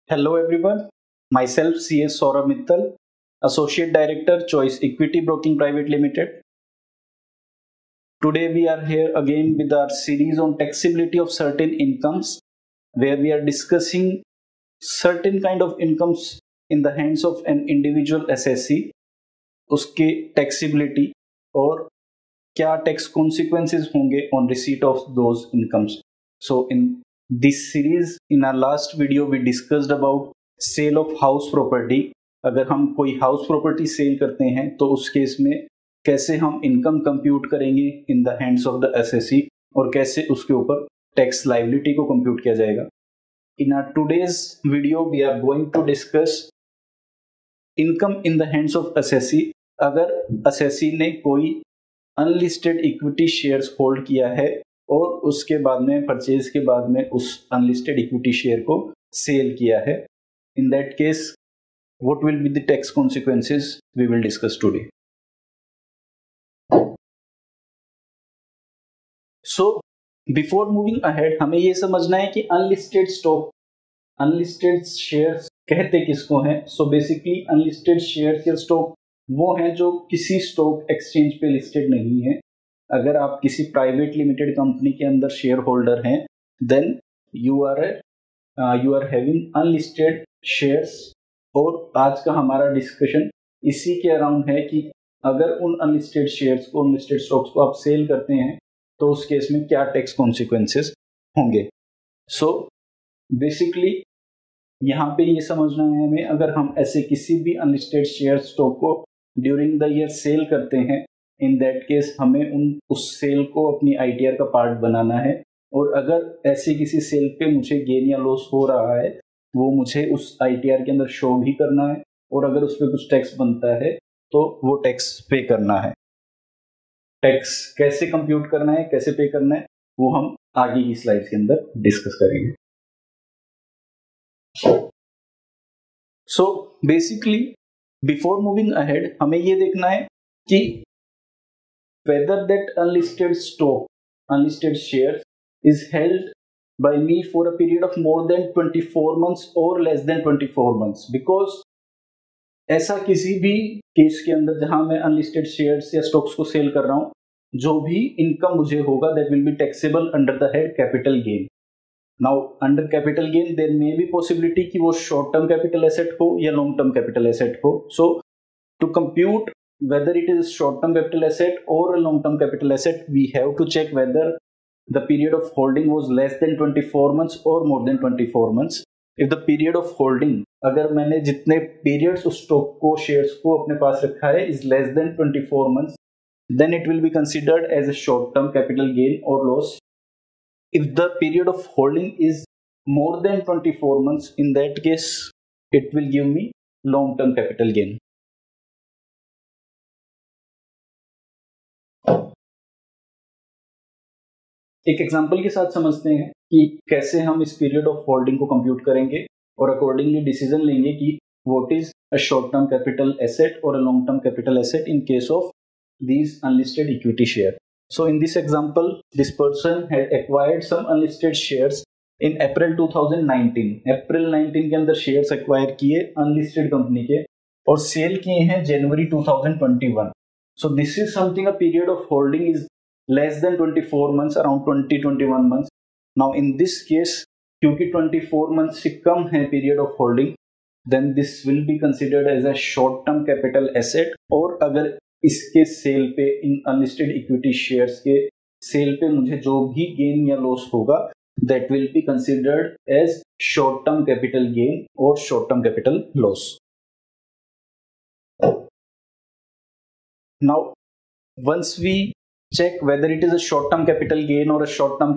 Hello everyone, myself CS Saurabh Mittal, Associate Director, Choice Equity Broking Private Limited. Today we are here again with our series on taxability of certain incomes, where we are discussing certain kind of incomes in the hands of an individual assessee, उसके taxability और क्या tax consequences होंगे on receipt of those incomes. So in this series, in our last video we discussed about sale of house property. अगर हम कोई house property cell करते हैं तो उस केस में कैसे हम इनकम कंप्यूट करेंगे इन the hands of the assessee और कैसे उसके ऊपर टैक्स लायबिलिटी को कंप्यूट किया जाएगा. In our today's video we are going to discuss income in the hands of SSC. अगर एसएससी ने कोई अनलिस्टेड इक्विटी शेयर्स होल्ड किया है और उसके बाद में परचेज के बाद में उस अनलिस्टेड इक्विटी शेयर को सेल किया है, in that case what will be the tax consequences we will discuss today. So before moving ahead हमें ये समझना है कि अनलिस्टेड स्टॉक, अनलिस्टेड शेयर्स कहते किसको हैं. सो बेसिकली अनलिस्टेड शेयर्स या स्टॉक वो हैं जो किसी स्टॉक एक्सचेंज पे लिस्टेड नहीं है. अगर आप किसी प्राइवेट लिमिटेड कंपनी के अंदर शेयर होल्डर हैं then you are having unlisted shares. और आज का हमारा डिस्कशन इसी के अराउंड है कि अगर उन अनलिस्टेड शेयर्स को, अनलिस्टेड स्टॉक्स को आप सेल करते हैं तो उस केस में क्या टैक्स कॉन्सिक्वेंसेस होंगे. सो बेसिकली यहाँ पे ये समझना है हमें, अगर हम ऐसे किसी भी अनलिस्टेड शेयर स्टॉक को ड्यूरिंग द ईयर सेल करते हैं, इन दैट केस हमें उस सेल को अपनी आईटीआर का पार्ट बनाना है. और अगर ऐसे किसी सेल पे मुझे गेन या लॉस हो रहा है वो मुझे उस आईटीआर के अंदर शो भी करना है. और अगर उस पर कुछ टैक्स बनता है तो वो टैक्स पे करना है. टैक्स कैसे कंप्यूट करना है, कैसे पे करना है, वो हम आगे की स्लाइड्स के अंदर डिस्कस करेंगे. So basically before moving ahead हमें ये देखना है कि whether that unlisted stock, unlisted shares is held by me for a period of more than 24 months or less than 24 months. Because ऐसा किसी भी केस के अंदर जहां मैं अनलिस्टेड शेयर्स या स्टॉक्स को सेल कर रहा हूं, जो भी इनकम मुझे होगा that will be taxable under the head capital gain. Now under capital gain there may be possibility कि वो शॉर्ट टर्म कैपिटल एसेट हो या लॉन्ग टर्म कैपिटल एसेट हो. So to compute whether it is short term capital asset or a long term capital asset, we have to check whether the period of holding was less than 24 months or more than 24 months. If the period of holding, अगर मैंने जितने periods उस stock को, shares को अपने पास रखा है is less than 24 months, then it will be considered as a short term capital gain or loss. If the period of holding is more than 24 months, in that case it will give me long term capital gain. एक example के साथ समझते हैं कि कैसे हम इस period of holding को कंप्यूट करेंगे और अकॉर्डिंगली डिसीजन लेंगे कि what is a short term capital asset और a long term capital asset in case of these unlisted equity share. So in this example, this person had acquired some unlisted shares in April 2019. April 19 के अंदर shares acquire किए unlisted company के और cell किए हैं January 2021. So this is something, a period of holding is less than 24 months, around 20-21 months. Now in this case, क्योंकि 24 months से कम है period of holding, then this will be considered as a short term capital asset. और अगर इसके cell पे, इन unlisted equity shares के cell पे मुझे जो भी गेन या लॉस होगा that will be considered as short term capital gain or short term capital loss. Now once we check whether it is a short term capital gain or a short term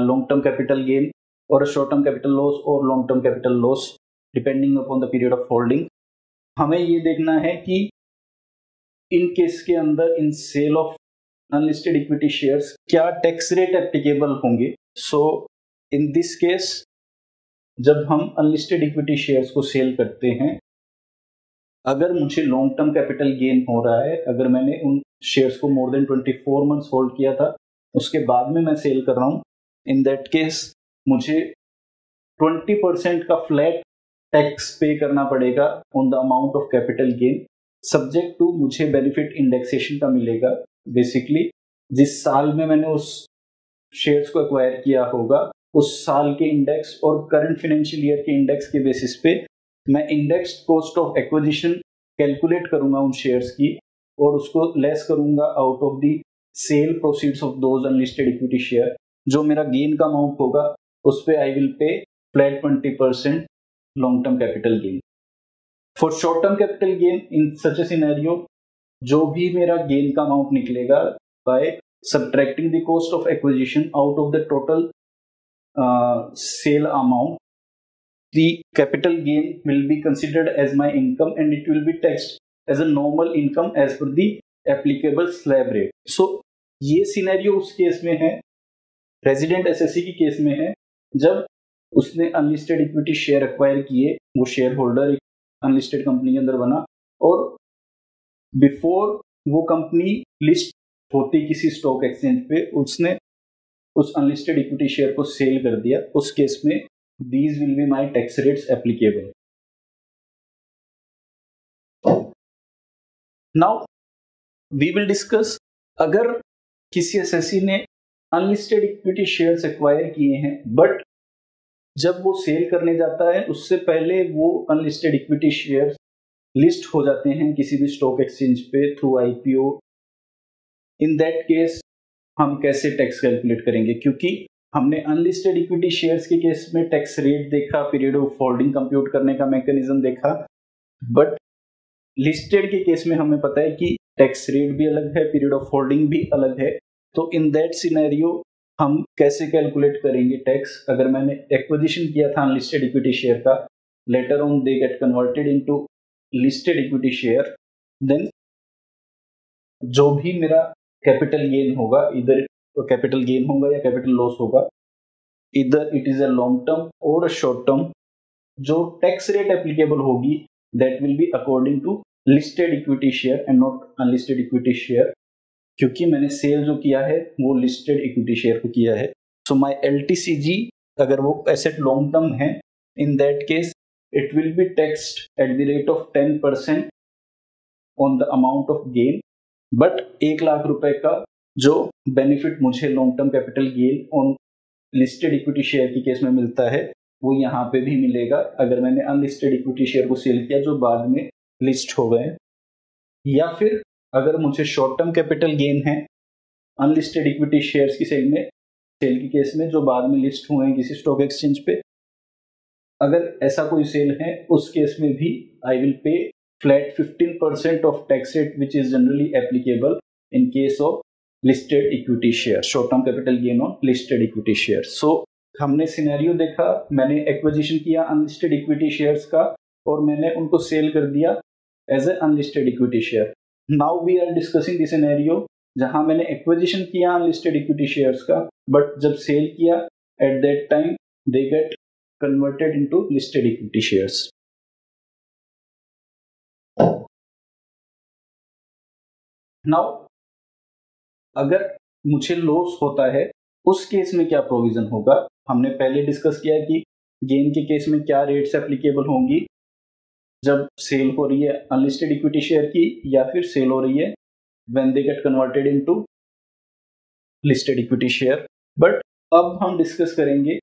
long term capital gain or a short term capital loss or long term capital loss depending upon the period of holding, हमें ये देखना है कि इन case के अंदर in sale of unlisted equity shares क्या tax rate applicable होंगे. So in this case जब हम अनलिस्टेड इक्विटी शेयर्स को सेल करते हैं, अगर मुझे लॉन्ग टर्म कैपिटल गेन हो रहा है, अगर मैंने उन शेयर्स को मोर देन 24 मंथ्स होल्ड किया था, उसके बाद में मैं सेल कर रहा हूं, इन दैट केस मुझे 20% का फ्लैट टैक्स पे करना पड़ेगा on the amount of capital gain, subject to मुझे बेनिफिट इंडेक्सेशन का मिलेगा। बेसिकली जिस साल में मैंने उस शेयर्स को एक्वायर किया होगा उस साल के इंडेक्स और करंट फाइनेंशियल ईयर के इंडेक्स के बेसिस पे मैं index cost of acquisition calculate करूंगा उन शेयर्स की और उसको लेस करूंगा out of the sale proceeds of those unlisted equity share. जो मेरा गेन का अमाउंट होगा उस पे I will pay flat 20% long term capital gain. For short term capital gain in such a scenario जो भी मेरा गेन का अमाउंट निकलेगा bye subtracting the cost of acquisition out of the total sale amount, the capital gain will be considered as my income and it will be taxed as a normal income as per the applicable slab rate. So ये scenario उस case में है, resident SSC की case में है, जब उसने unlisted equity share acquire किए, वो शेयर होल्डर एक अनलिस्टेड कंपनी के अंदर बना और बिफोर वो कंपनी लिस्ट होती किसी स्टॉक एक्सचेंज पे उसने उस अनलिस्टेड इक्विटी शेयर को सेल कर दिया, उस केस में these will be my tax rates applicable. Now we will discuss अगर किसी एसएससी ने अनलिस्टेड इक्विटी शेयर्स एक्वायर किए हैं बट जब वो सेल करने जाता है उससे पहले वो अनलिस्टेड इक्विटी शेयर्स लिस्ट हो जाते हैं किसी भी स्टॉक एक्सचेंज पे through IPO. In that case हम कैसे टैक्स कैलकुलेट करेंगे, क्योंकि हमने अनलिस्टेड इक्विटी शेयर्स के केस में टैक्स रेट देखा, पीरियड ऑफ होल्डिंग कंप्यूट करने का मैकेनिज्म देखा, बट लिस्टेड के केस में हमें पता है कि टैक्स रेट भी अलग है, पीरियड ऑफ होल्डिंग भी अलग है। तो इन दैट सिनेरियो हम कैसे कैलकुलेट करेंगे टैक्स। अगर मैंने एक्विजिशन किया था अनलिस्टेड इक्विटी शेयर का, later on they get converted into listed equity share, then जो भी मेरा कैपिटल गेन होगा, इधर कैपिटल गेन होगा या कैपिटल लॉस होगा, इधर it is a long term और शॉर्ट टर्म, जो टैक्स रेट एप्लीकेबल होगी that will be according to listed equity share and not unlisted equity share, क्योंकि मैंने सेल जो किया है वो लिस्टेड इक्विटी शेयर को किया है। सो माय एलटीसीजी अगर वो एसेट लॉन्ग टर्म है, इन that case it will be taxed at the rate of 10% on the amount of gain, but 1 lakh रुपए का जो बेनिफिट मुझे long term capital gain on listed equity share की case में मिलता है वो यहाँ पे भी मिलेगा अगर मैंने अनलिस्टेड इक्विटी शेयर को सेल किया जो बाद में लिस्ट हो गए। या फिर अगर मुझे शॉर्ट टर्म कैपिटल गेन है अनलिस्टेड इक्विटी शेयर्स की सेल की केस में जो बाद में लिस्ट हुए हैं किसी स्टॉक एक्सचेंज पे, अगर ऐसा कोई सेल है उस केस में भी आई विल पे flat 15% of tax rate which is generally applicable in case of listed equity share, short term capital gain on listed equity share. So हमने सिनेरियो देखा, मैंने एक्विजिशन किया अनलिस्टेड इक्विटी शेयर्स का और मैंने उनको सेल कर दिया as a unlisted equity share. Now we are discussing the scenario जहां मैंने एक्विजिशन किया अनलिस्टेड इक्विटी शेयर्स का बट जब सेल किया at that time they get converted into listed equity shares. Now अगर मुझे लॉस होता है उस केस में क्या प्रोविजन होगा। हमने पहले डिस्कस किया कि गेन के केस में क्या रेट्स एप्लीकेबल होंगी जब सेल हो रही है अनलिस्टेड इक्विटी शेयर की या फिर सेल हो रही है when they get converted into listed equity share. But अब हम डिस्कस करेंगे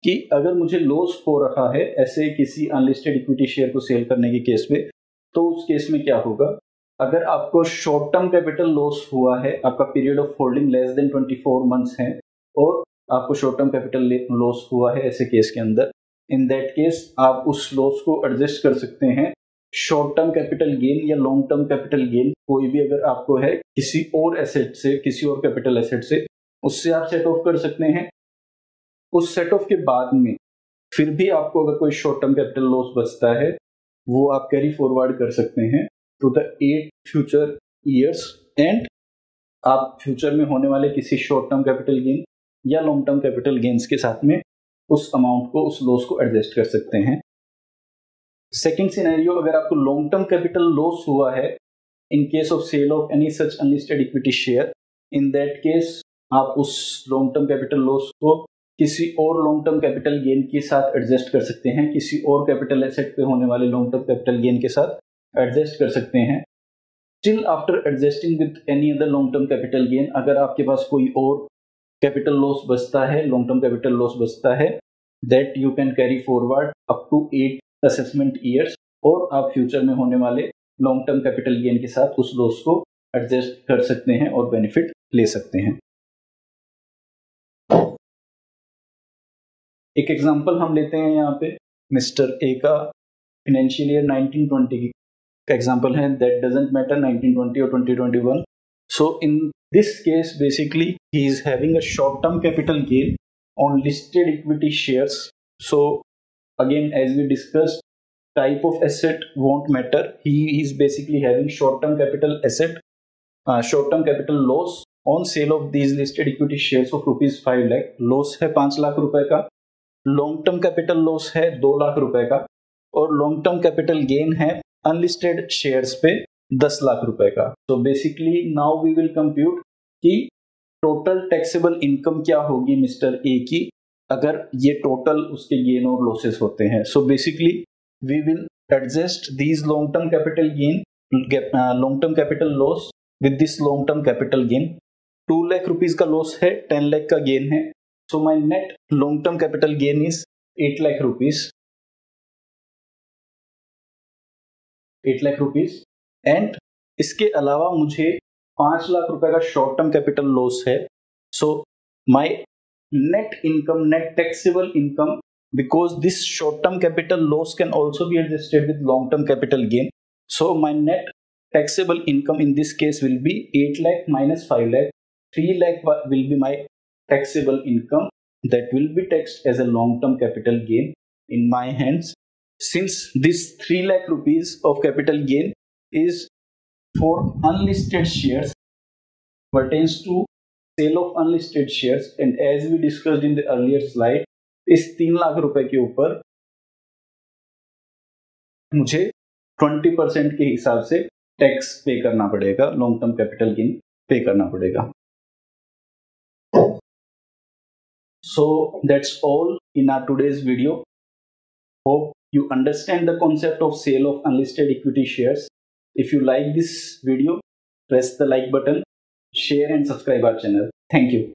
कि अगर मुझे लॉस हो रहा है ऐसे किसी अनलिस्टेड इक्विटी शेयर को सेल करने के केस में, तो उस केस में क्या होगा। अगर आपको शॉर्ट टर्म कैपिटल लॉस हुआ है, आपका period of holding less than 24 months है और आपको शॉर्ट टर्म कैपिटल लॉस हुआ है ऐसे केस के अंदर, इन दैट केस आप उस लॉस को एडजस्ट कर सकते हैं शॉर्ट टर्म कैपिटल गेन या लॉन्ग टर्म कैपिटल गेन, कोई भी अगर आपको है किसी और एसेट से, किसी और कैपिटल एसेट से, उससे आप सेट ऑफ कर सकते हैं। उस सेट ऑफ के बाद में फिर भी आपको अगर कोई शॉर्ट टर्म कैपिटल लॉस बचता है वो आप कैरी फॉरवर्ड कर सकते हैं to the 8 future years and आप फ्यूचर में होने वाले किसी शॉर्ट टर्म कैपिटल गेन या लॉन्ग टर्म कैपिटल गेन्स के साथ में उस अमाउंट को, उस लॉस को एडजस्ट कर सकते हैं। सेकेंड सिनेरियो, अगर आपको लॉन्ग टर्म कैपिटल लॉस हुआ है in case of sale of any such unlisted equity share, in that case आप उस लॉन्ग टर्म कैपिटल लॉस को किसी और लॉन्ग टर्म कैपिटल गेन के साथ एडजस्ट कर सकते हैं, किसी और कैपिटल एसेट पे होने वाले लॉन्ग टर्म कैपिटल गेन के साथ एडजस्ट कर सकते हैं। Still after adjusting with any other long term capital gain, अगर आपके पास कोई और कैपिटल लॉस बचता है, लॉन्ग टर्म कैपिटल लॉस बचता है, that you can carry forward up to 8 assessment years, और आप फ्यूचर में होने वाले लॉन्ग टर्म कैपिटल गेन के साथ उस लॉस को एडजस्ट कर सकते हैं और बेनिफिट ले सकते हैं। एक एग्जांपल हम लेते हैं यहाँ पे मिस्टर ए का फाइनेंशियल ईयर 1920 का एग्जांपल है, दैट डजंट मैटर 1920 और 2021। So in this case basically he is having a short term capital gain on listed equity shares. So again as we discussed, type of asset won't matter. He is basically having short-term capital asset, short-term capital loss on sale of these listed equity shares of rupees 5 lakh. Loss है 5 लाख रुपए का, long term capital loss है 2 लाख रुपए का, और long term capital gain है unlisted shares पे 10 लाख रुपए का। तो basically now we will compute कि टोटल टैक्सेबल इनकम क्या होगी मिस्टर ए की अगर ये टोटल उसके गेन और लॉसेस होते हैं। So basically we will adjust these long term capital gain, long term capital loss with this long term capital gain। 2 lakh rupees का loss है, 10 lakh का gain है, so my net long term capital gain is 8 lakh rupees, 8 lakh rupees। And इसके अलावा मुझे 5 लाख रुपए का short term capital loss है। So my net income, net taxable income, because this short term capital loss can also be adjusted with long term capital gain, so my net taxable income in this case will be 8 lakh minus 5 lakh, 3 lakh will be my taxable income that will be taxed as a long term capital gain in my hands. Since this 3 lakh rupees of capital gain is for unlisted shares, pertains to sale of unlisted shares, and as we discussed in the earlier slide, इस 3 लाख रुपए के ऊपर मुझे 20% के हिसाब से tax पे करना पड़ेगा, लॉन्ग टर्म कैपिटल गेन पे करना पड़ेगा। So that's all in our today's video. Hope you understand the concept of sale of unlisted equity shares. If you like this video, press the like button, share and subscribe our channel. Thank you.